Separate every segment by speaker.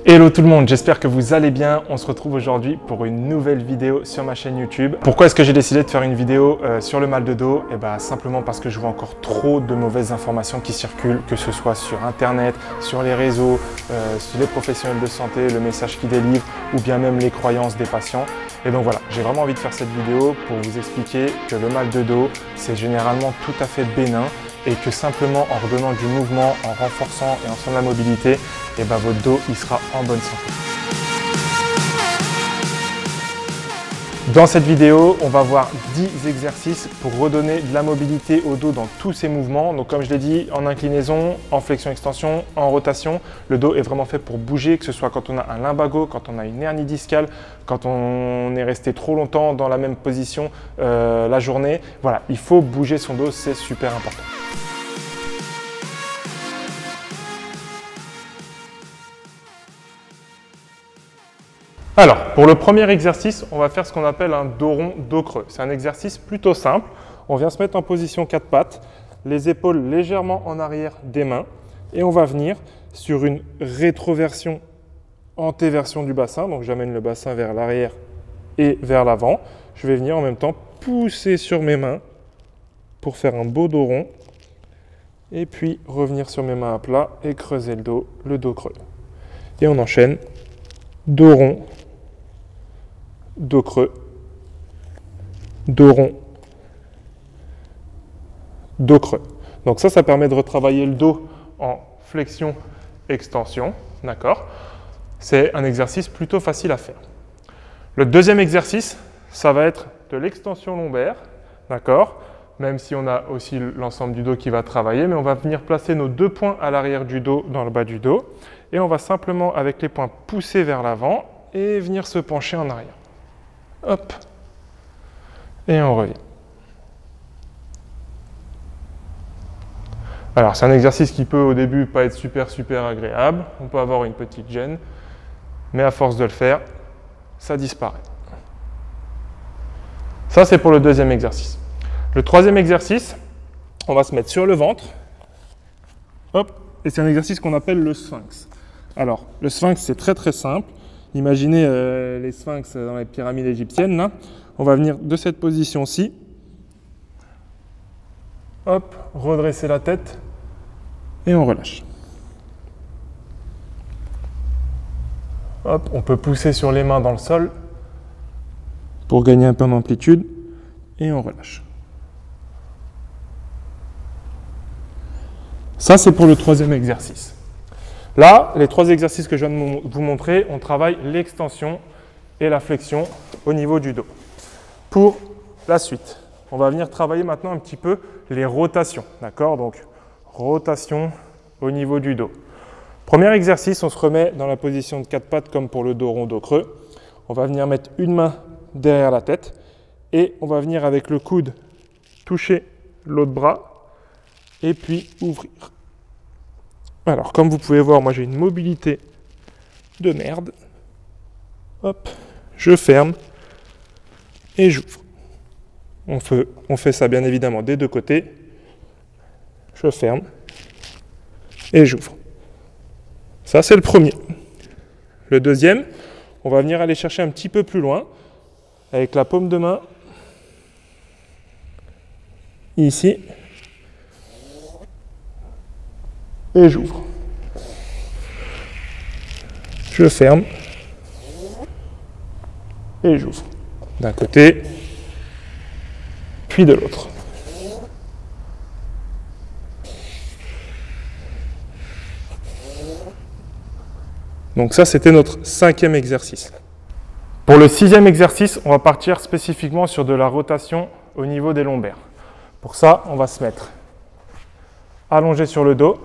Speaker 1: Hello tout le monde, j'espère que vous allez bien. On se retrouve aujourd'hui pour une nouvelle vidéo sur ma chaîne YouTube. Pourquoi est-ce que j'ai décidé de faire une vidéo sur le mal de dos? Simplement parce que je vois encore trop de mauvaises informations qui circulent, que ce soit sur internet, sur les réseaux, sur les professionnels de santé, le message qu'ils délivrent ou bien même les croyances des patients. Et donc voilà, j'ai vraiment envie de faire cette vidéo pour vous expliquer que le mal de dos, c'est généralement tout à fait bénin et que simplement en redonnant du mouvement, en renforçant et en faisant de la mobilité, votre dos il sera en bonne santé. Dans cette vidéo, on va voir 10 exercices pour redonner de la mobilité au dos dans tous ses mouvements. Donc comme je l'ai dit, en inclinaison, en flexion-extension, en rotation, le dos est vraiment fait pour bouger, que ce soit quand on a un lumbago, quand on a une hernie discale, quand on est resté trop longtemps dans la même position la journée. Voilà, il faut bouger son dos, c'est super important. Alors, pour le premier exercice, on va faire ce qu'on appelle un dos rond, dos creux. C'est un exercice plutôt simple. On vient se mettre en position 4 pattes, les épaules légèrement en arrière des mains et on va venir sur une rétroversion, antéversion du bassin. Donc, j'amène le bassin vers l'arrière et vers l'avant. Je vais venir en même temps pousser sur mes mains pour faire un beau dos rond et puis revenir sur mes mains à plat et creuser le dos creux. Et on enchaîne dos rond, dos creux, dos rond, dos creux. Donc ça permet de retravailler le dos en flexion, extension, d'accord? C'est un exercice plutôt facile à faire. Le deuxième exercice, ça va être de l'extension lombaire, d'accord? Même si on a aussi l'ensemble du dos qui va travailler, mais on va venir placer nos deux poings à l'arrière du dos, dans le bas du dos, et on va simplement, avec les poings, pousser vers l'avant et venir se pencher en arrière. Hop, et on revient. Alors, c'est un exercice qui peut au début pas être super agréable, on peut avoir une petite gêne, mais à force de le faire, ça disparaît. Ça, c'est pour le deuxième exercice. Le troisième exercice, on va se mettre sur le ventre, hop, et c'est un exercice qu'on appelle le sphinx. Alors, le sphinx, c'est très simple. Imaginez les sphinx dans les pyramides égyptiennes, là. On va venir de cette position-ci. Hop, redresser la tête et on relâche. Hop, on peut pousser sur les mains dans le sol pour gagner un peu d'amplitude et on relâche. Ça, c'est pour le troisième exercice. Là, les trois exercices que je viens de vous montrer, on travaille l'extension et la flexion au niveau du dos. Pour la suite, on va venir travailler maintenant un petit peu les rotations. D'accord? Donc, rotation au niveau du dos. Premier exercice, on se remet dans la position de 4 pattes comme pour le dos rond, dos creux. On va venir mettre une main derrière la tête et on va venir avec le coude toucher l'autre bras et puis ouvrir. Alors, comme vous pouvez voir, moi j'ai une mobilité de merde. Hop, je ferme et j'ouvre. On fait ça bien évidemment des deux côtés. Je ferme et j'ouvre. Ça, c'est le premier. Le deuxième, on va venir aller chercher un petit peu plus loin avec la paume de main ici. Et j'ouvre. Je ferme. Et j'ouvre. D'un côté, puis de l'autre. Donc ça, c'était notre cinquième exercice. Pour le sixième exercice, on va partir spécifiquement sur de la rotation au niveau des lombaires. Pour ça, on va se mettre allongé sur le dos,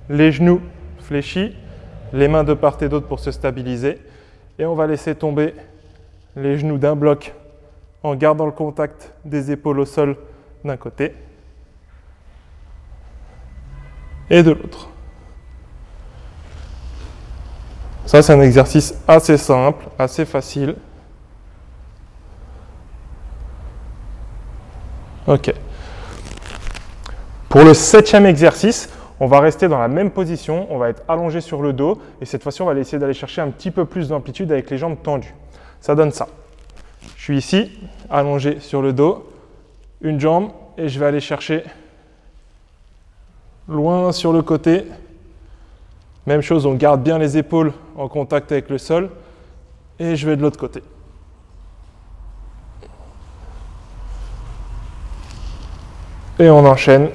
Speaker 1: les genoux fléchis, les mains de part et d'autre pour se stabiliser. Et on va laisser tomber les genoux d'un bloc en gardant le contact des épaules au sol d'un côté et de l'autre. Ça, c'est un exercice assez simple, assez facile. Ok. Pour le septième exercice, On va rester dans la même position, on va être allongé sur le dos et cette fois-ci, on va essayer d'aller chercher un petit peu plus d'amplitude avec les jambes tendues. Ça donne ça. Je suis ici, allongé sur le dos, une jambe et je vais aller chercher loin sur le côté. Même chose, on garde bien les épaules en contact avec le sol et je vais de l'autre côté. Et on enchaîne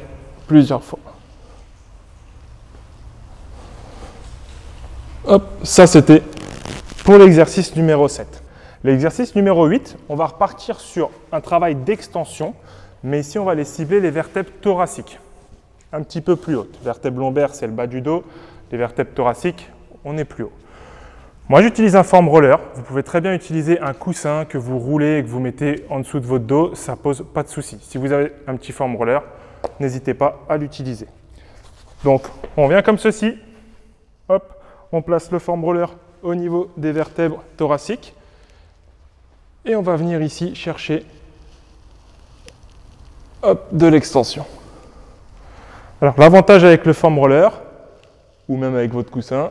Speaker 1: plusieurs fois. Hop, ça c'était pour l'exercice numéro 7. L'exercice numéro 8, on va repartir sur un travail d'extension, mais ici on va aller cibler les vertèbres thoraciques, un petit peu plus hautes. Vertèbre lombaire, c'est le bas du dos, les vertèbres thoraciques, on est plus haut. Moi j'utilise un foam roller, vous pouvez très bien utiliser un coussin que vous roulez et que vous mettez en dessous de votre dos, ça ne pose pas de souci. Si vous avez un petit foam roller, n'hésitez pas à l'utiliser. Donc on vient comme ceci, hop. On place le foam roller au niveau des vertèbres thoraciques et on va venir ici chercher de l'extension. Alors l'avantage avec le foam roller ou même avec votre coussin,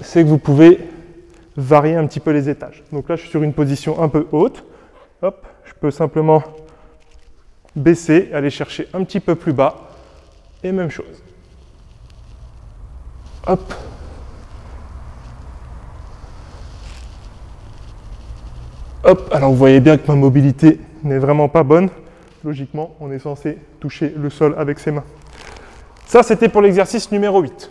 Speaker 1: c'est que vous pouvez varier un petit peu les étages. Donc là je suis sur une position un peu haute, hop, je peux simplement baisser, aller chercher un petit peu plus bas et même chose. Hop. Hop, alors vous voyez bien que ma mobilité n'est vraiment pas bonne. Logiquement, on est censé toucher le sol avec ses mains. Ça, c'était pour l'exercice numéro 8.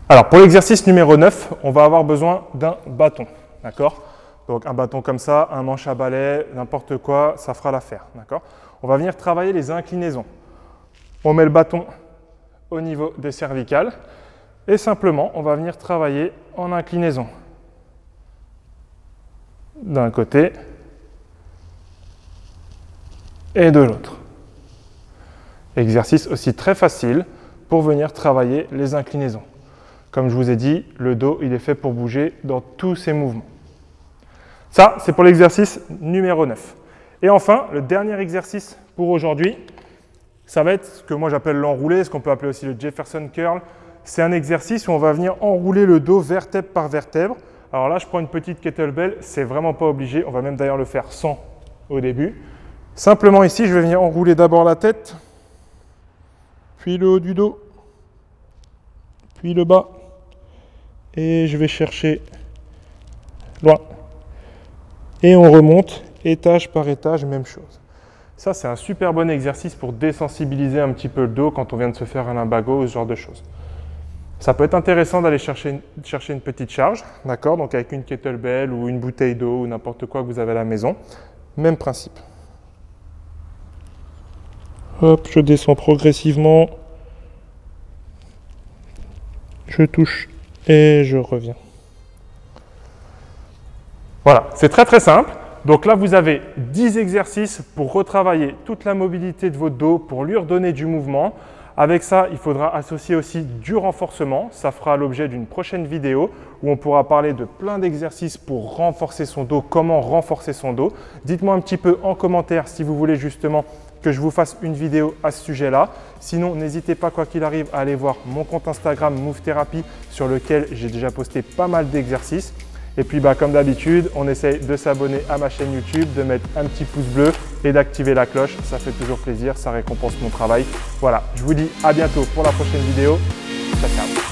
Speaker 1: Alors, pour l'exercice numéro 9, on va avoir besoin d'un bâton. D'accord? Donc, un bâton comme ça, un manche à balai, n'importe quoi, ça fera l'affaire. D'accord? On va venir travailler les inclinaisons. On met le bâton au niveau des cervicales et simplement, on va venir travailler en inclinaison. D'un côté et de l'autre. Exercice aussi très facile pour venir travailler les inclinaisons. Comme je vous ai dit, le dos, il est fait pour bouger dans tous ses mouvements. Ça, c'est pour l'exercice numéro 9. Et enfin, le dernier exercice pour aujourd'hui, ça va être ce que moi j'appelle l'enroulé, ce qu'on peut appeler aussi le Jefferson Curl. C'est un exercice où on va venir enrouler le dos vertèbre par vertèbre. Alors là, je prends une petite kettlebell, c'est vraiment pas obligé. On va même d'ailleurs le faire sans au début. Simplement ici, je vais venir enrouler d'abord la tête, puis le haut du dos, puis le bas. Et je vais chercher loin. Et on remonte, étage par étage, même chose. Ça, c'est un super bon exercice pour désensibiliser un petit peu le dos quand on vient de se faire un lumbago ou ce genre de choses. Ça peut être intéressant d'aller chercher une petite charge, d'accord? Donc avec une kettlebell ou une bouteille d'eau ou n'importe quoi que vous avez à la maison. Même principe. Hop, je descends progressivement. Je touche et je reviens. Voilà, c'est très très simple. Donc là, vous avez 10 exercices pour retravailler toute la mobilité de votre dos, pour lui redonner du mouvement. Avec ça, il faudra associer aussi du renforcement. Ça fera l'objet d'une prochaine vidéo où on pourra parler de plein d'exercices pour renforcer son dos, comment renforcer son dos. Dites-moi un petit peu en commentaire si vous voulez justement que je vous fasse une vidéo à ce sujet-là. Sinon, n'hésitez pas, quoi qu'il arrive, à aller voir mon compte Instagram Move Therapy sur lequel j'ai déjà posté pas mal d'exercices. Et puis, comme d'habitude, on essaye de s'abonner à ma chaîne YouTube, de mettre un petit pouce bleu et d'activer la cloche. Ça fait toujours plaisir, ça récompense mon travail. Voilà, je vous dis à bientôt pour la prochaine vidéo. Ciao, ciao.